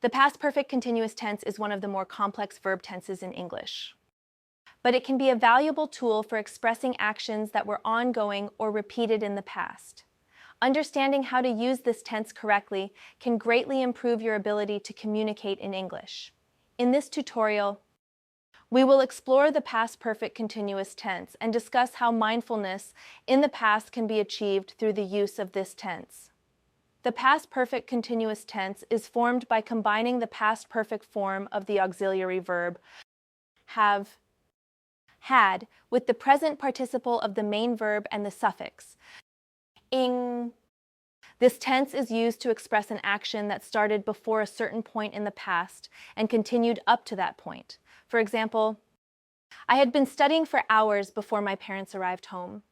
The past perfect continuous tense is one of the more complex verb tenses in English, but it can be a valuable tool for expressing actions that were ongoing or repeated in the past. Understanding how to use this tense correctly can greatly improve your ability to communicate in English. In this tutorial, we will explore the past perfect continuous tense and discuss how mindfulness in the past can be achieved through the use of this tense. The past perfect continuous tense is formed by combining the past perfect form of the auxiliary verb have, had, with the present participle of the main verb and the suffix ing. This tense is used to express an action that started before a certain point in the past and continued up to that point. For example, I had been studying for hours before my parents arrived home.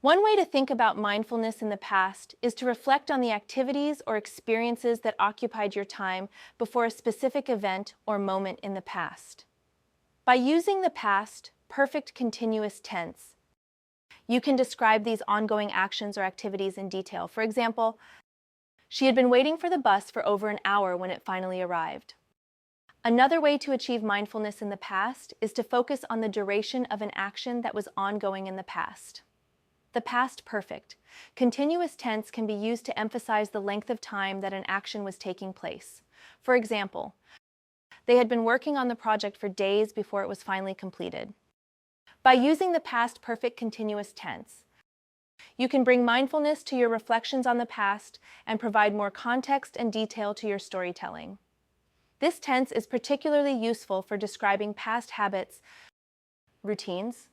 One way to think about mindfulness in the past is to reflect on the activities or experiences that occupied your time before a specific event or moment in the past. By using the past perfect continuous tense, you can describe these ongoing actions or activities in detail. For example, she had been waiting for the bus for over an hour when it finally arrived. Another way to achieve mindfulness in the past is to focus on the duration of an action that was ongoing in the past. The past perfect continuous tense can be used to emphasize the length of time that an action was taking place. For example, they had been working on the project for days before it was finally completed. By using the past perfect continuous tense, you can bring mindfulness to your reflections on the past and provide more context and detail to your storytelling. This tense is particularly useful for describing past habits, routines,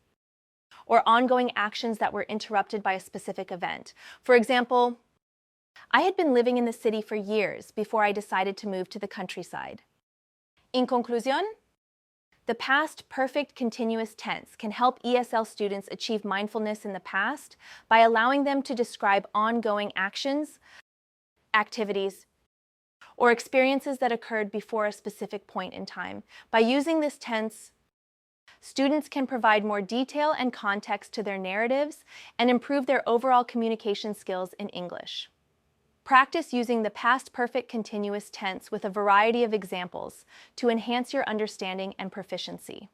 or ongoing actions that were interrupted by a specific event. For example, I had been living in the city for years before I decided to move to the countryside. En conclusión, the past perfect continuous tense can help ESL students achieve mindfulness in the past by allowing them to describe ongoing actions, activities, or experiences that occurred before a specific point in time. By using this tense, students can provide more detail and context to their narratives and improve their overall communication skills in English. Practice using the past perfect continuous tense with a variety of examples to enhance your understanding and proficiency.